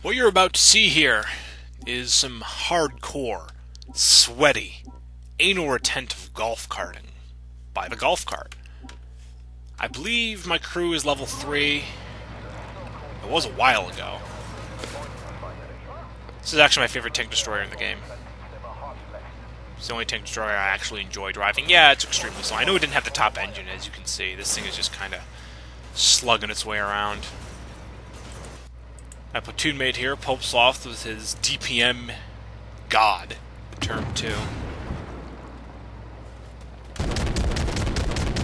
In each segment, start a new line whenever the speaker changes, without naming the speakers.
What you're about to see here is some hardcore, sweaty, anal retentive golf carting by the golf cart. I believe my crew is level 3. It was a while ago. This is actually my favorite tank destroyer in the game. It's the only tank destroyer I actually enjoy driving. Yeah, it's extremely slow. I know it didn't have the top engine, as you can see. This thing is just kind of slugging its way around. My platoon mate here, Pope Sloth, with his DPM god, term 2.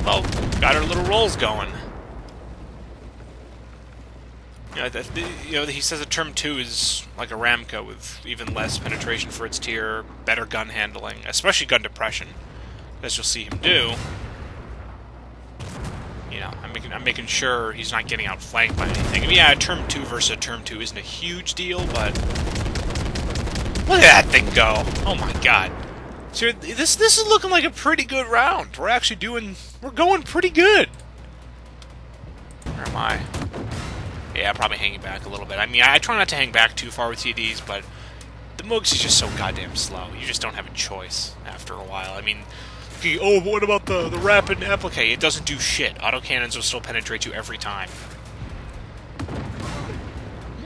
Well, got our little rolls going. He says that term 2 is like a Ramco with even less penetration for its tier, better gun handling, especially gun depression, as you'll see him do. I'm making sure he's not getting outflanked by anything. I mean, yeah, a term 2 versus a term 2 isn't a huge deal, but look at that thing go! Oh my god! So this is looking like a pretty good round. We're going pretty good. Where am I? Yeah, probably hanging back a little bit. I mean, I try not to hang back too far with TDs, but the Mugs is just so goddamn slow. You just don't have a choice after a while. I mean, oh, but what about the rapid applique? It doesn't do shit. Autocannons will still penetrate you every time.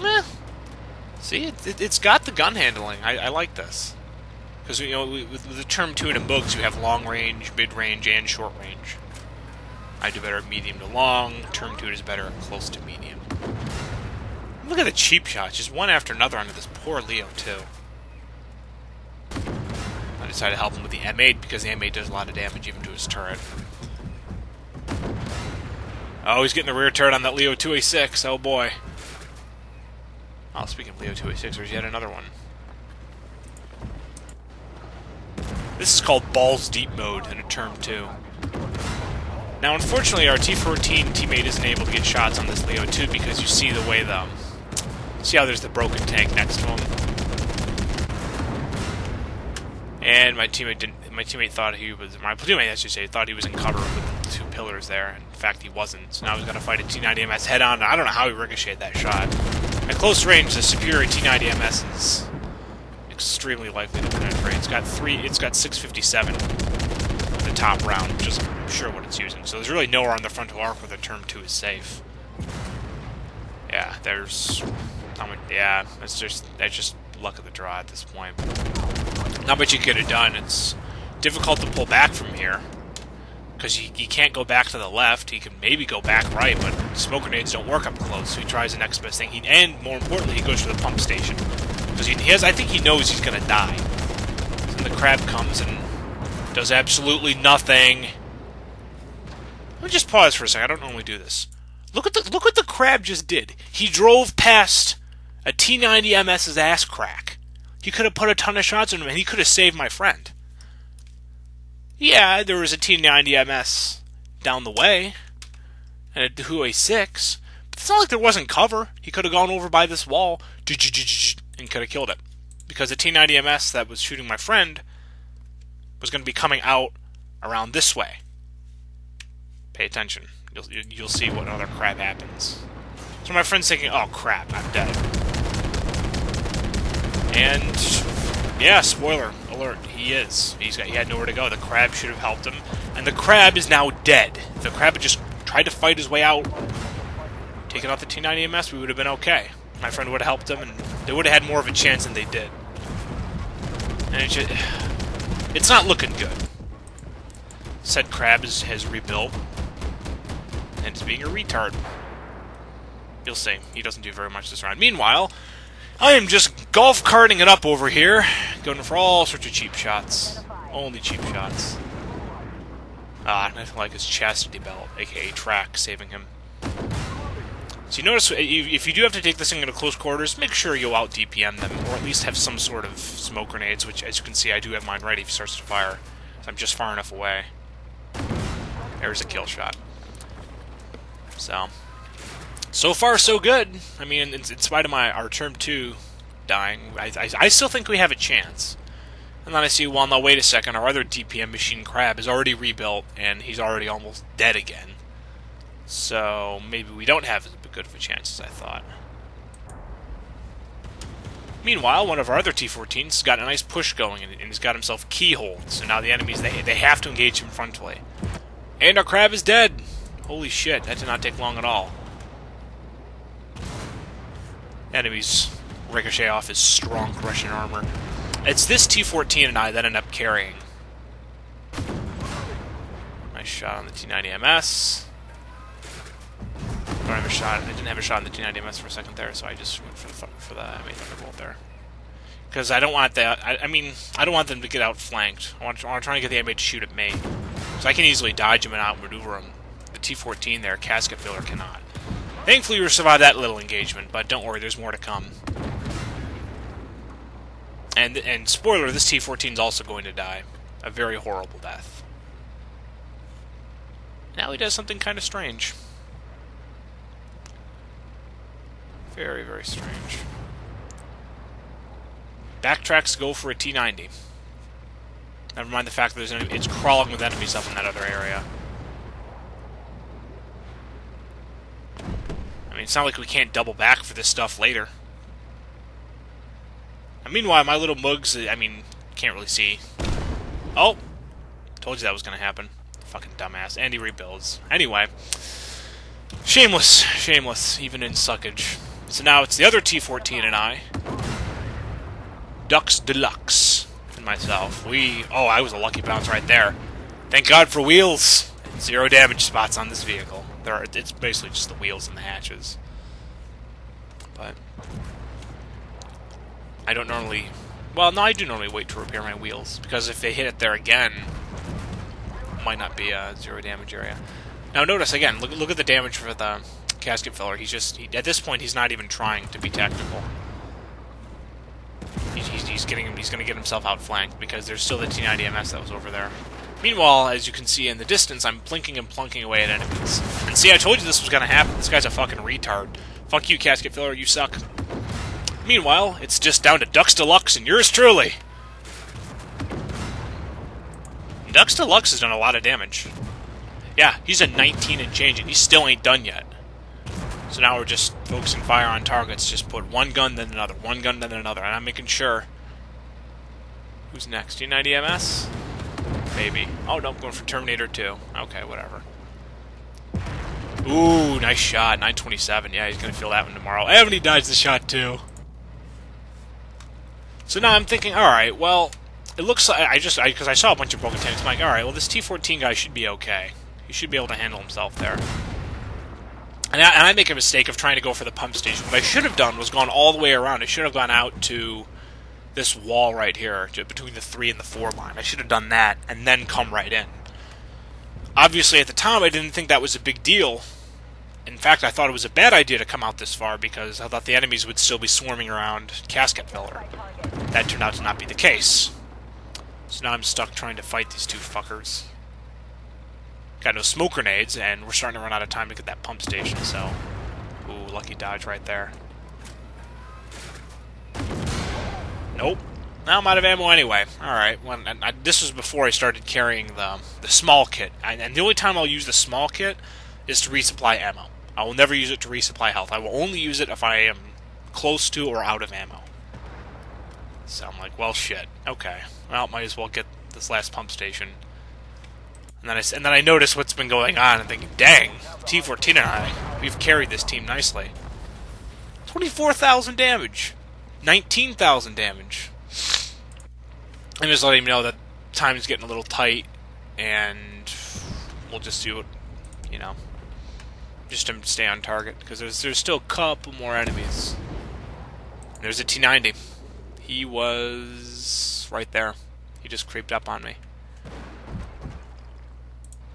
Meh. See, it's got the gun handling. I like this. Because, with the term 2 and a Mugs, you have long range, mid range, and short range. I do better at medium to long. Term 2 is better at close to medium. Look at the cheap shots, just one after another onto this poor Leo 2. I decided to help him with the M8 because the M8 does a lot of damage even to his turret. Oh, he's getting the rear turret on that Leo 2A6. Oh boy. Oh, speaking of Leo 2A6, there's yet another one. This is called Balls Deep mode in a term 2. Now, unfortunately, our T-14 teammate isn't able to get shots on this Leo 2 because you see the way see how there's the broken tank next to him. And my teammate thought he was, my platoonmate, I should say, thought he was in cover with the 2 pillars there. In fact, he wasn't. So now he's got to fight a T-90MS head-on. I don't know how he ricocheted that shot. At close range, the superior T-90MS is extremely likely to penetrate. It's got 657 the top round, which is I'm sure what it's using. So there's really nowhere on the frontal arc where the term 2 is safe. Yeah, that's just luck of the draw at this point. Not much you could have done. It's difficult to pull back from here because he can't go back to the left. He can maybe go back right, but smoke grenades don't work up close. So he tries the next best thing. And more importantly, he goes for the pump station because I think he knows he's gonna die. So then the crab comes and does absolutely nothing. Let me just pause for a second. I don't normally do this. Look what the crab just did. He drove past a T-90MS's ass crack. He could have put a ton of shots on him, and he could have saved my friend. Yeah, there was a T-90MS down the way, and a Hu-A6, but it's not like there wasn't cover. He could have gone over by this wall, and could have killed it. Because the T-90MS that was shooting my friend was going to be coming out around this way. Pay attention. You'll see what other crap happens. So my friend's thinking, oh crap, I'm dead. And yeah, spoiler alert, he is. He had nowhere to go. The crab should have helped him, and the crab is now dead. If the crab had just tried to fight his way out, taking out the T-90MS, we would have been okay. My friend would have helped him, and they would have had more of a chance than they did. And it's not looking good. Said crab has rebuilt, and is being a retard. You'll see. He doesn't do very much this round. Meanwhile, I am just golf carting it up over here, going for all sorts of cheap shots. Only cheap shots. Nothing like his chastity belt, aka track, saving him. So you notice, if you do have to take this thing into close quarters, make sure you out DPM them, or at least have some sort of smoke grenades, which, as you can see, I do have mine ready if he starts to fire. So I'm just far enough away. There's a kill shot. So far, so good. I mean, in spite of our term 2 dying, I still think we have a chance. And then I see, well, now wait a second, our other DPM machine crab is already rebuilt, and he's already almost dead again. So maybe we don't have as good of a chance as I thought. Meanwhile, one of our other T-14s has got a nice push going, and he's got himself keyholed. So now the enemies, they have to engage him frontally. And our crab is dead! Holy shit, that did not take long at all. Enemies ricochet off his strong Russian armor. It's this T-14 and I that end up carrying. Nice shot on the T-90 MS. I don't have a shot. I didn't have a shot on the T-90 MS for a second there, so I just went for the M8 Thunderbolt there. Because I don't want that. I mean, I don't want them to get outflanked. I want to try and get the M8 to shoot at me, so I can easily dodge him and outmaneuver him. The T-14 there, casket filler, cannot. Thankfully, we survived that little engagement, but don't worry, there's more to come. And spoiler, this T-14 is also going to die. A very horrible death. Now he does something kind of strange. Very, very strange. Backtracks to go for a T-90. Never mind the fact that it's crawling with enemies up in that other area. I mean, it's not like we can't double back for this stuff later. And meanwhile, my little mugs, I mean, can't really see. Oh! Told you that was going to happen. Fucking dumbass. And he rebuilds. Anyway. Shameless. Shameless, even in suckage. So now it's the other T-14 and I. Dux Deluxe. And myself. Oh, I was a lucky bounce right there. Thank God for wheels. 0 damage spots on this vehicle. It's basically just the wheels and the hatches. But I don't normally... Well, no, I do normally wait to repair my wheels, because if they hit it there again, it might not be a 0 damage area. Now notice, again, look at the damage for the casket filler. At this point, he's not even trying to be tactical. He's going to get himself outflanked, because there's still the T-90 MS that was over there. Meanwhile, as you can see in the distance, I'm plinking and plunking away at enemies. And see, I told you this was going to happen. This guy's a fucking retard. Fuck you, casket filler, you suck. Meanwhile, it's just down to Dux Deluxe and yours truly. Dux Deluxe has done a lot of damage. Yeah, he's a 19 and change, and he still ain't done yet. So now we're just focusing fire on targets. Just put one gun, then another. One gun, then another. And I'm making sure. Who's next? T-90 MS? Maybe. Oh, no, I'm going for Terminator 2. Okay, whatever. Ooh, nice shot. 927. Yeah, he's going to feel that one tomorrow. And he dodged the shot, too. So now I'm thinking, alright, well, it looks like, because I saw a bunch of broken tanks, I'm like, alright, well, this T-14 guy should be okay. He should be able to handle himself there. And I make a mistake of trying to go for the pump station. What I should have done was gone all the way around. I should have gone out to this wall right here, between the 3 and the 4 line. I should have done that, and then come right in. Obviously, at the time, I didn't think that was a big deal. In fact, I thought it was a bad idea to come out this far, because I thought the enemies would still be swarming around casket filler. That turned out to not be the case. So now I'm stuck trying to fight these two fuckers. Got no smoke grenades, and we're starting to run out of time to get that pump station, so... Ooh, lucky dodge right there. Nope. Now I'm out of ammo anyway. Alright, this was before I started carrying the small kit. And the only time I'll use the small kit is to resupply ammo. I will never use it to resupply health. I will only use it if I am close to or out of ammo. So I'm like, well, shit. Okay. Well, might as well get this last pump station. And then I notice what's been going on and thinking, dang, T-14 and I, we've carried this team nicely. 24,000 damage. 19,000 damage. I'm just letting him know that time's getting a little tight, and we'll just do it, you know, just to stay on target, because there's still a couple more enemies. There's a T-90. He was right there. He just creeped up on me.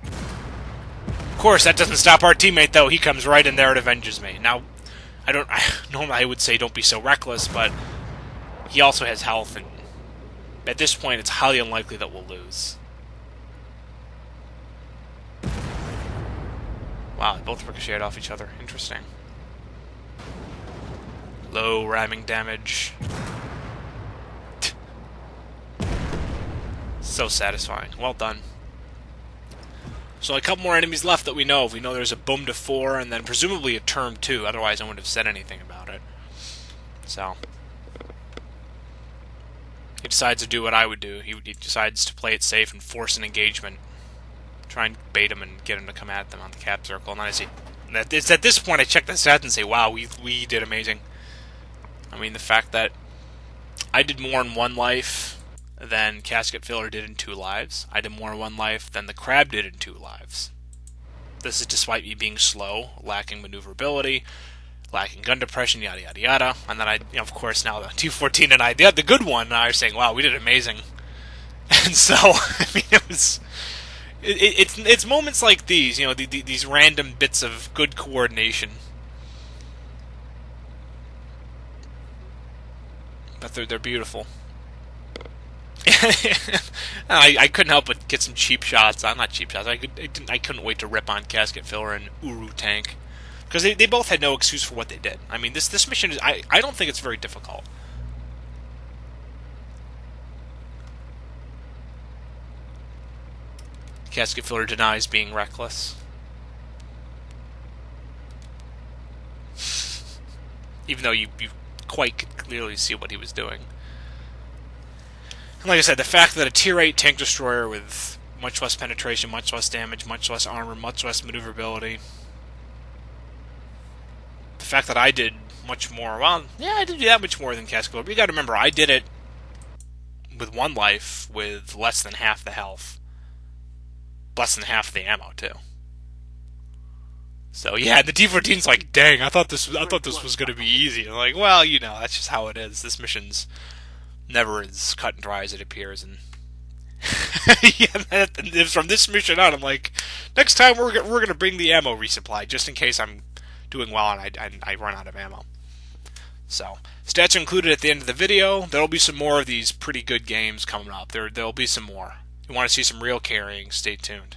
Of course, that doesn't stop our teammate, though. He comes right in there and avenges me. Now, normally I would say don't be so reckless, but he also has health, and at this point, it's highly unlikely that we'll lose. Wow, they both ricocheted off each other. Interesting. Low ramming damage. So satisfying. Well done. So a couple more enemies left that we know of. We know there's a boom to 4, and then presumably a term 2. Otherwise, I wouldn't have said anything about it. So, decides to do what I would do. He decides to play it safe and force an engagement. Try and bait him and get him to come at them on the cap circle. And then I see... It's at this point I check the stats and say, wow, we did amazing. I mean, the fact that I did more in 1 life than Casket Filler did in 2 lives. I did more in 1 life than the Crab did in 2 lives. This is despite me being slow, lacking maneuverability, lacking gun depression, yada yada yada. And then of course, now the T-14 and I, the good one, and I are saying, wow, we did amazing. And so, I mean, it's moments like these, these random bits of good coordination. But they're beautiful. I couldn't help but get some cheap shots. Not cheap shots. I couldn't wait to rip on Casket Filler and Uru Tank, because they both had no excuse for what they did. I mean, this mission is I don't think it's very difficult. Casket Filler denies being reckless, even though you quite clearly see what he was doing. And like I said, the fact that a Tier 8 tank destroyer with much less penetration, much less damage, much less armor, much less maneuverability, the fact that I did much more, well, yeah, I didn't do that much more than Casket Filler, but you gotta remember, I did it with 1 life with less than half the health. Less than half the ammo, too. So yeah, the T-14's like, dang, I thought this was gonna be easy. I'm like, well, that's just how it is. This mission's never as cut and dry as it appears, and yeah, from this mission on, I'm like, next time we're gonna bring the ammo resupply just in case I'm doing well and I run out of ammo. So stats are included at the end of the video. There'll be some more of these pretty good games coming up. There'll be some more. You want to see some real carrying? Stay tuned.